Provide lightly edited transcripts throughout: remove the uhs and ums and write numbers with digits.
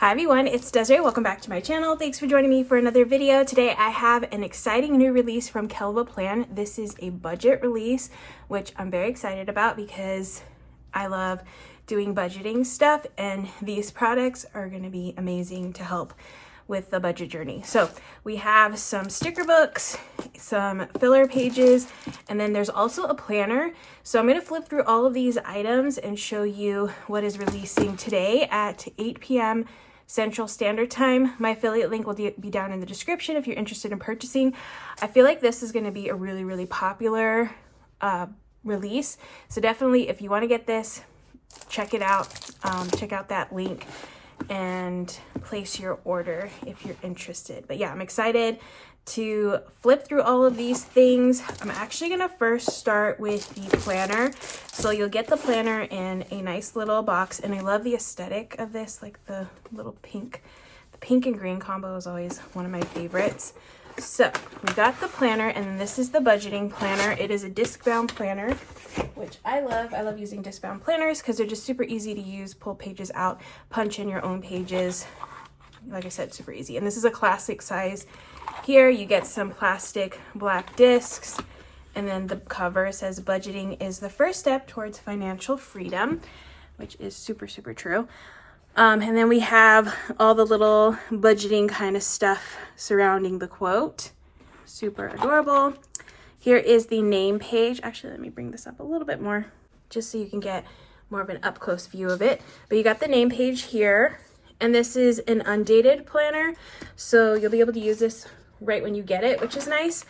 Hi everyone, it's Desiree. Welcome back to my channel. Thanks for joining me for another video. Today I have an exciting new release from Kellofaplan. This is a budget release, which I'm very excited about because I love doing budgeting stuff and these products are going to be amazing to help with the budget journey. So we have some sticker books, some filler pages, and then there's also a planner. So I'm going to flip through all of these items and show you what is releasing today at 8 p.m. Central Standard Time. My affiliate link will be down in the description if you're interested in purchasing. I feel like this is going to be a really popular release. So definitely, if you want to get this, check it out. Check out that link and place your order if you're interested. But yeah, I'm excited to flip through all of these things. I'm actually gonna first start with the planner. So you'll get the planner in a nice little box, and I love the aesthetic of this, like the little pink. The pink and green combo is always one of my favorites. So we got the planner, and then this is the budgeting planner. It is a disc-bound planner, which I love. I love using disc-bound planners because they're just super easy to use. Pull pages out, punch in your own pages. Like I said, super easy. And this is a classic size. Here you get some plastic black discs, and then the cover says budgeting is the first step towards financial freedom, which is super true. And then we have all the little budgeting kind of stuff surrounding the quote. Super adorable. Here is the name page. Actually, let me bring this up a little bit more just so you can get more of an up-close view of it. But you got the name page here, and this is an undated planner, so you'll be able to use this right when you get it, which is nice.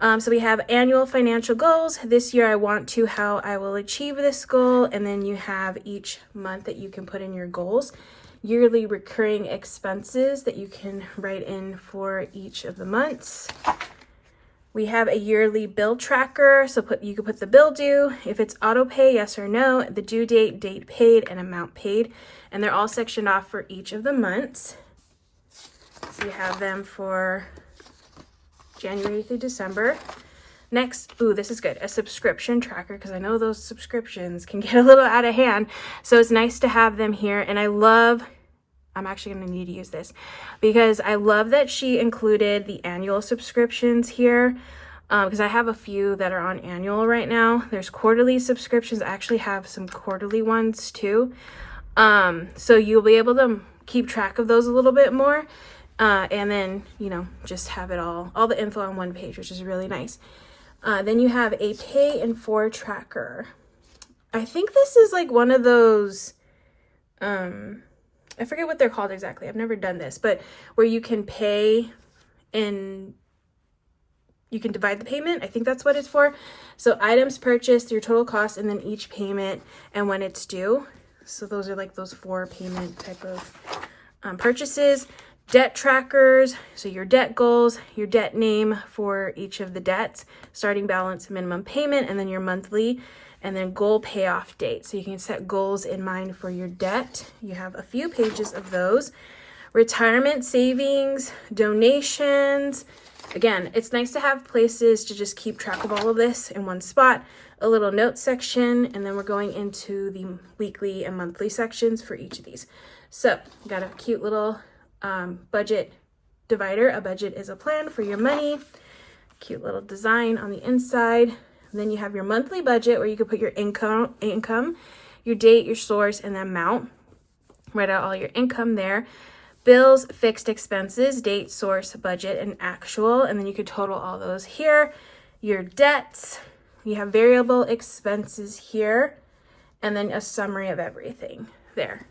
So we have annual financial goals. This year I want to, how I will achieve this goal, and then you have each month that you can put in your goals. Yearly recurring expenses that you can write in for each of the months. We have a yearly bill tracker, so you could put the bill due, if it's auto pay, yes or no, the due date, date paid, and amount paid, and they're all sectioned off for each of the months. So you have them for January through December. Next, ooh, this is good, a subscription tracker, because I know those subscriptions can get a little out of hand. So it's nice to have them here, and I'm actually going to need to use this because I love that she included the annual subscriptions here, because I have a few that are on annual right now. There's quarterly subscriptions. I actually have some quarterly ones too. So you'll be able to keep track of those a little bit more. And then, just have it all the info on one page, which is really nice. Then you have a pay in 4 tracker. I think this is like one of those, I forget what they're called exactly. I've never done this, but where you can pay and you can divide the payment. I think that's what it's for. So items purchased, your total cost, and then each payment and when it's due. So those are like those 4 payment type of purchases. Debt trackers, so your debt goals, your debt name for each of the debts, starting balance, minimum payment, and then your monthly, and then goal payoff date. So you can set goals in mind for your debt. You have a few pages of those. Retirement savings, donations. Again, it's nice to have places to just keep track of all of this in one spot. A little notes section, and then we're going into the weekly and monthly sections for each of these. So you got a cute little budget divider. A budget is a plan for your money. Cute little design on the inside. And then you have your monthly budget where you can put your income, your date, your source, and the amount. Write out all your income there. Bills, fixed expenses, date, source, budget, and actual. And then you could total all those here. Your debts. You have variable expenses here. And then a summary of everything there.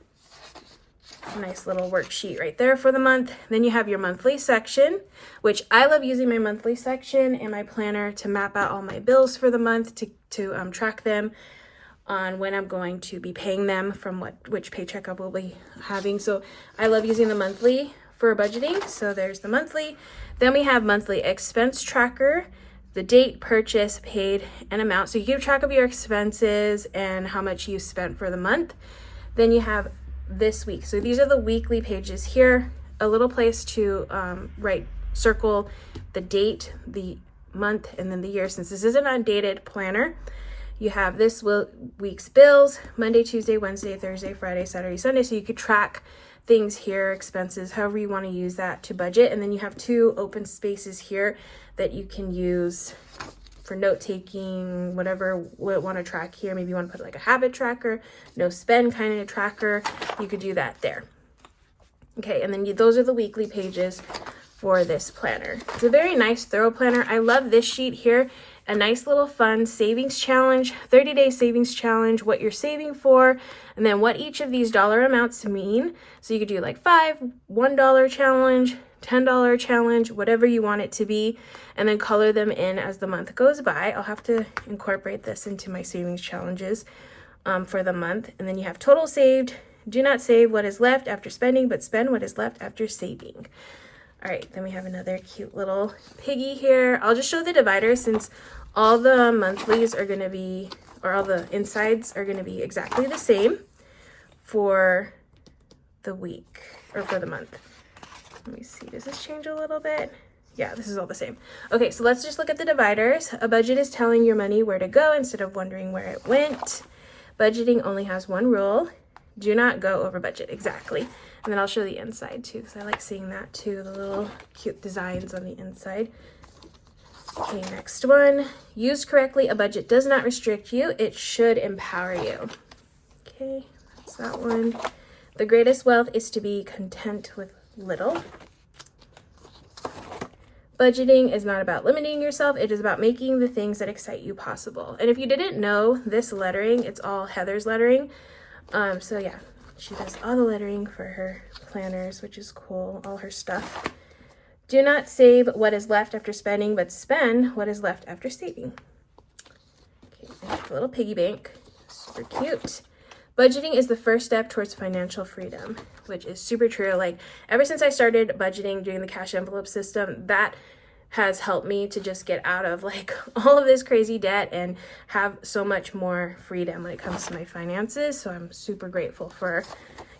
Nice little worksheet right there for the month. Then you have your monthly section, which I love using my monthly section in my planner to map out all my bills for the month, to track them on when I'm going to be paying them from which paycheck I will be having. So I love using the monthly for budgeting. So there's the monthly. Then we have monthly expense tracker, the date, purchase, paid, and amount. So you keep track of your expenses and how much you spent for the month. Then you have this week. So these are the weekly pages here. A little place to circle the date, the month, and then the year. Since this is an undated planner, you have this week's bills, Monday, Tuesday, Wednesday, Thursday, Friday, Saturday, Sunday. So you could track things here, expenses, however you want to use that to budget. And then you have 2 open spaces here that you can use for note taking, whatever you want to track here. Maybe you want to put like a habit tracker, no spend kind of tracker. You could do that there. Okay, and then those are the weekly pages for this planner. It's a very nice, thorough planner. I love this sheet here. A nice little fun savings challenge, 30-day savings challenge, what you're saving for, and then what each of these dollar amounts mean. So you could do like $1 challenge, $10 challenge, whatever you want it to be, and then color them in as the month goes by. I'll have to incorporate this into my savings challenges for the month. And then you have total saved. Do not save what is left after spending, but spend what is left after saving. All right, then we have another cute little piggy here. I'll just show the divider since all the monthlies are going to be, or all the insides are going to be exactly the same for the week or for the month. Let me see, does this change a little bit? Yeah, this is all the same. Okay, so let's just look at the dividers. A budget is telling your money where to go instead of wondering where it went. Budgeting only has one rule. Do not go over budget. Exactly. And then I'll show the inside too, because I like seeing that too, the little cute designs on the inside. Okay, next one. Used correctly, a budget does not restrict you. It should empower you. Okay, that's that one. The greatest wealth is to be content with little. Budgeting is not about limiting yourself. It is about making the things that excite you possible. And if you didn't know, this lettering, it's all Heather's lettering. So yeah, she does all the lettering for her planners, which is cool, all her stuff. Do not save what is left after spending, but spend what is left after saving. Okay, and a little piggy bank, super cute. Budgeting is the first step towards financial freedom, which is super true. Like ever since I started budgeting, doing the cash envelope system, that has helped me to just get out of like all of this crazy debt and have so much more freedom when it comes to my finances. So I'm super grateful for,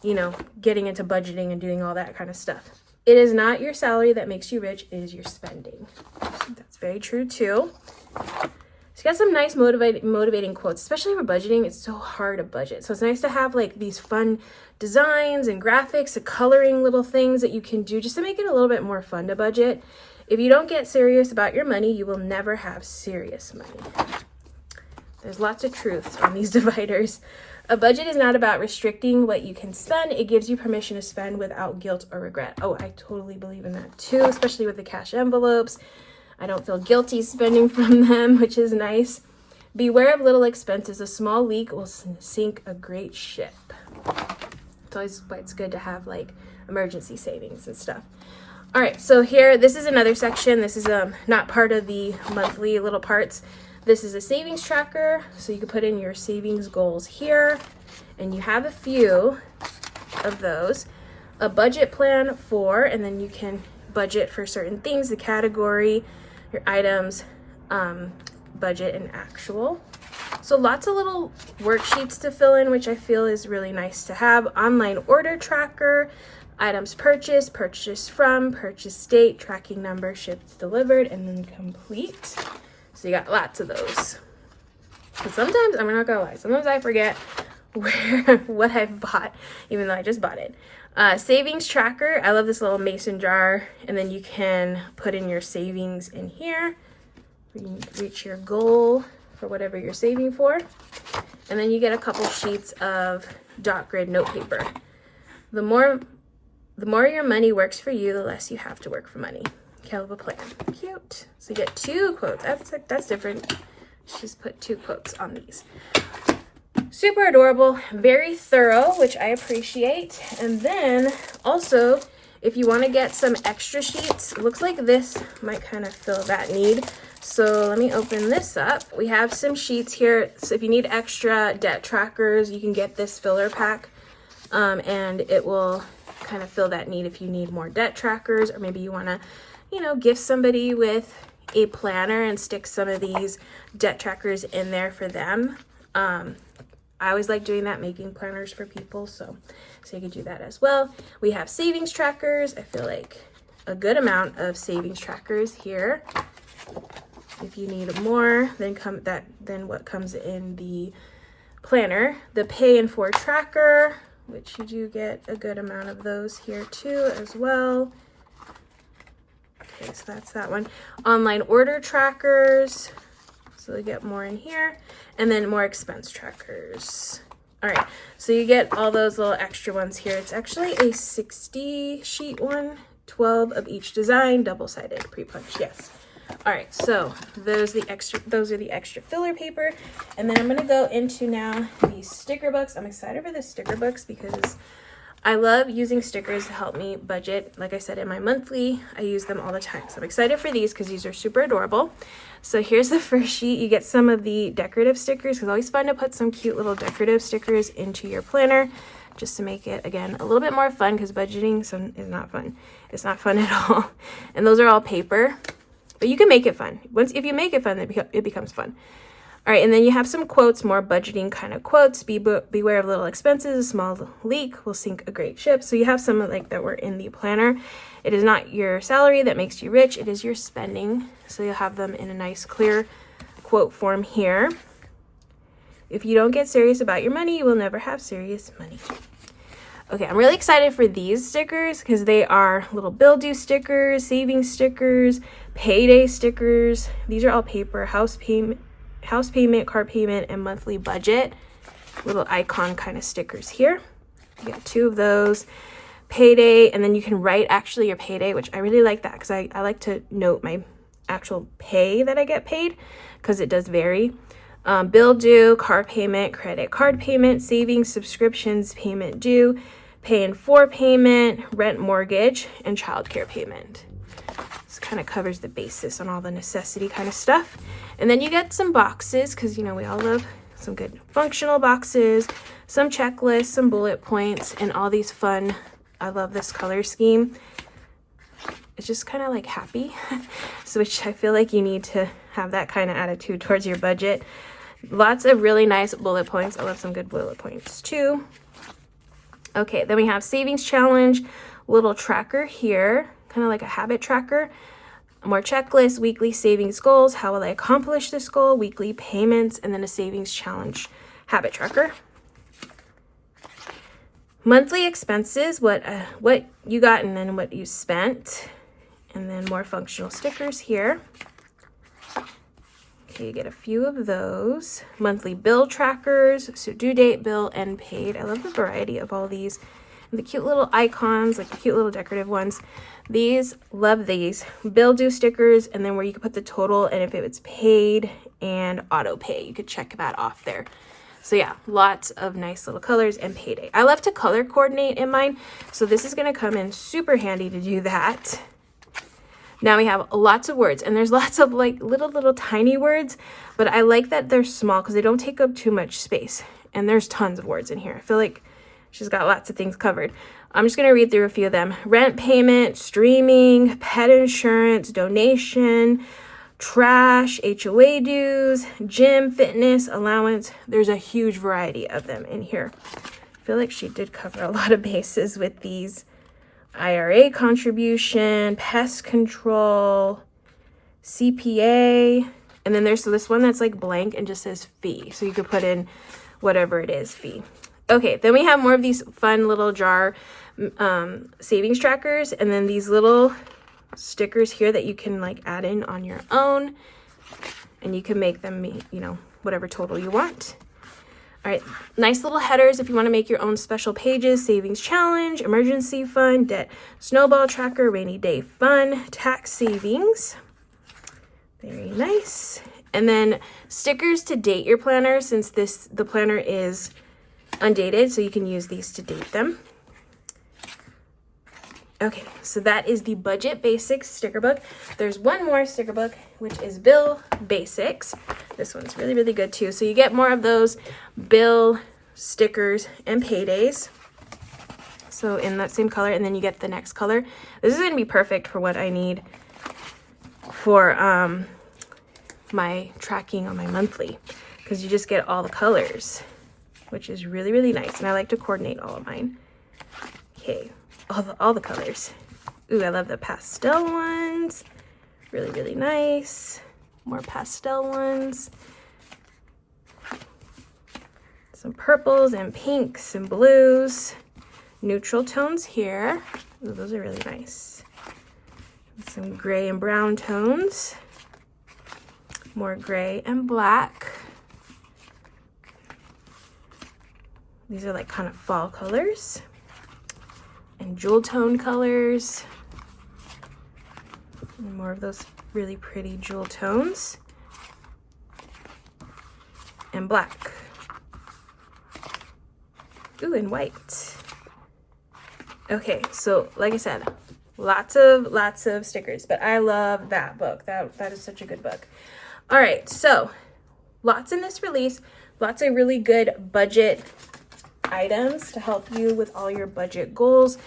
you know, getting into budgeting and doing all that kind of stuff. It is not your salary that makes you rich, it is your spending. That's very true too. She's got some nice motivating quotes, especially for budgeting. It's so hard to budget. So it's nice to have like these fun designs and graphics and coloring little things that you can do just to make it a little bit more fun to budget. If you don't get serious about your money, you will never have serious money. There's lots of truths on these dividers. A budget is not about restricting what you can spend. It gives you permission to spend without guilt or regret. Oh, I totally believe in that too, especially with the cash envelopes. I don't feel guilty spending from them, which is nice. Beware of little expenses. A small leak will sink a great ship. It's always why it's good to have like emergency savings and stuff. All right, so here, this is another section. This is not part of the monthly little parts. This is a savings tracker, so you can put in your savings goals here, and you have a few of those. A budget plan for, and then you can budget for certain things, the category, your items, budget, and actual. So lots of little worksheets to fill in, which I feel is really nice to have. Online order tracker, items purchased, purchased from, purchase date, tracking number, shipped, delivered, and then complete. So you got lots of those. But sometimes, I'm not gonna lie, sometimes I forget what I've bought, even though I just bought it. Savings tracker, I love this little mason jar, and then you can put in your savings in here. You can reach your goal for whatever you're saving for. And then you get a couple sheets of dot grid note paper. The more your money works for you, the less you have to work for money. Kellofaplan. Cute. So you get 2 quotes. That's different. She's put 2 quotes on these. Super adorable, very thorough, which I appreciate. And then also, if you want to get some extra sheets, it looks like this might kind of fill that need. So let me open this up. We have some sheets here. So if you need extra debt trackers, you can get this filler pack, and it will kind of fill that need if you need more debt trackers, or maybe you want to, you know, gift somebody with a planner and stick some of these debt trackers in there for them. I always like doing that, making planners for people, so you could do that as well. We have savings trackers. I feel like a good amount of savings trackers here. If you need more than what comes in the planner. The pay in 4 tracker, which you do get a good amount of those here too as well. Okay, so that's that one. Online order trackers, so you get more in here, and then more expense trackers. All right, so you get all those little extra ones here. It's actually a 60 sheet one, 12 of each design, double-sided pre-punched, yes. All right, so those are the extra filler paper. And then I'm gonna go into now these sticker books. I'm excited for the sticker books because I love using stickers to help me budget. Like I said, in my monthly, I use them all the time. So I'm excited for these because these are super adorable. So here's the first sheet. You get some of the decorative stickers, because it's always fun to put some cute little decorative stickers into your planner, just to make it, again, a little bit more fun, because budgeting is not fun. It's not fun at all. And those are all paper, but you can make it fun. If you make it fun, it becomes fun. All right, and then you have some quotes, more budgeting kind of quotes. Beware of little expenses. A small leak will sink a great ship. So you have some like that were in the planner. It is not your salary that makes you rich. It is your spending. So you'll have them in a nice clear quote form here. If you don't get serious about your money, you will never have serious money. Okay, I'm really excited for these stickers because they are little bill due stickers, savings stickers, payday stickers. These are all paper, house payment, car payment, and monthly budget. Little icon kind of stickers here. You get 2 of those. Payday, and then you can write actually your payday, which I really like that because I like to note my actual pay that I get paid because it does vary. Bill due, car payment, credit card payment, savings, subscriptions, payment due, pay in 4 payment, rent, mortgage, and childcare payment. This kind of covers the basis on all the necessity kind of stuff. And then you get some boxes because, you know, we all love some good functional boxes, some checklists, some bullet points, and all these fun. I love this color scheme. It's just kind of like happy, so which I feel like you need to have that kind of attitude towards your budget. Lots of really nice bullet points. I love some good bullet points too. Okay, then we have savings challenge, little tracker here, kind of like a habit tracker. More checklists, weekly savings goals, how will I accomplish this goal, weekly payments, and then a savings challenge habit tracker. Monthly expenses, what you got and then what you spent. And then more functional stickers here. Okay, you get a few of those. Monthly bill trackers, so due date, bill, and paid. I love the variety of all these. And the cute little icons, like the cute little decorative ones. These, love these. Bill due stickers, and then where you can put the total and if it's paid and auto pay. You could check that off there. So yeah, lots of nice little colors and payday. I love to color coordinate in mine, so this is gonna come in super handy to do that. Now we have lots of words, and there's lots of like little tiny words, but I like that they're small because they don't take up too much space. And there's tons of words in here. I feel like she's got lots of things covered. I'm just gonna read through a few of them. Rent payment, streaming, pet insurance, donation, trash, HOA dues, gym, fitness, allowance. There's a huge variety of them in here. I feel like she did cover a lot of bases with these. IRA contribution, pest control, CPA, and then there's this one that's like blank and just says fee. So you could put in whatever it is, fee. Okay, then we have more of these fun little jar savings trackers, and then these little stickers here that you can like add in on your own, and you can make them, you know, whatever total you want. All right, nice little headers if you want to make your own special pages. Savings challenge, emergency fund, debt snowball tracker, rainy day fun, tax savings. Very nice. And then stickers to date your planner, since the planner is undated, so you can use these to date them. Okay, so that is the Budget Basics sticker book. There's one more sticker book, which is Bill Basics. This one's really, really good too. So you get more of those bill stickers and paydays. So in that same color, and then you get the next color. This is gonna be perfect for what I need for my tracking on my monthly, because you just get all the colors, which is really, really nice. And I like to coordinate all of mine. Okay. All the colors. Ooh, I love the pastel ones. Really, really nice. More pastel ones. Some purples and pinks and blues. Neutral tones here. Ooh, those are really nice. Some gray and brown tones. More gray and black. These are like kind of fall colors. And jewel tone colors. And more of those really pretty jewel tones. And black. Ooh, and white. Okay, so like I said, lots of stickers, but I love that book. That is such a good book. All right, so lots in this release, lots of really good budget items to help you with all your budget goals.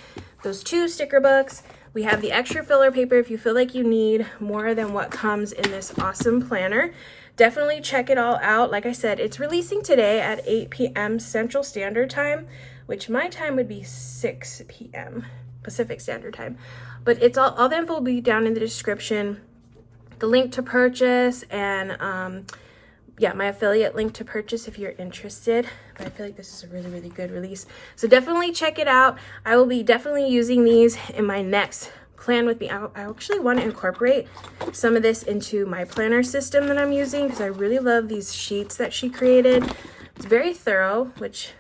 Those 2 sticker books. We have the extra filler paper if you feel like you need more than what comes in this awesome planner. Definitely check it all out. Like I said, it's releasing today at 8 p.m. Central Standard Time, which my time would be 6 p.m. Pacific Standard Time. But it's all the info will be down in the description. The link to purchase and yeah, my affiliate link to purchase if you're interested. But I feel like this is a really good release. So definitely check it out. I will be definitely using these in my next plan with me. I actually want to incorporate some of this into my planner system that I'm using because I really love these sheets that she created. It's very thorough, which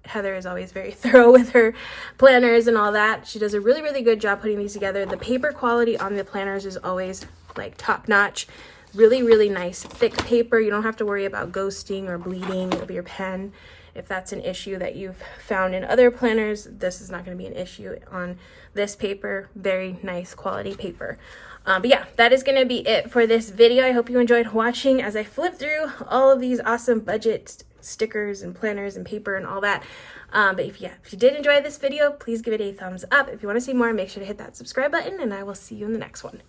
Heather is always very thorough with her planners and all that. She does a really good job putting these together. The paper quality on the planners is always like top notch. Really nice thick paper. You don't have to worry about ghosting or bleeding of your pen. If that's an issue that you've found in other planners, this is not going to be an issue on this paper. Very nice quality paper. But yeah, that is going to be it for this video. I hope you enjoyed watching as I flip through all of these awesome budget stickers and planners and paper and all that. But if you did enjoy this video, please give it a thumbs up. If you want to see more, make sure to hit that subscribe button, and I will see you in the next one.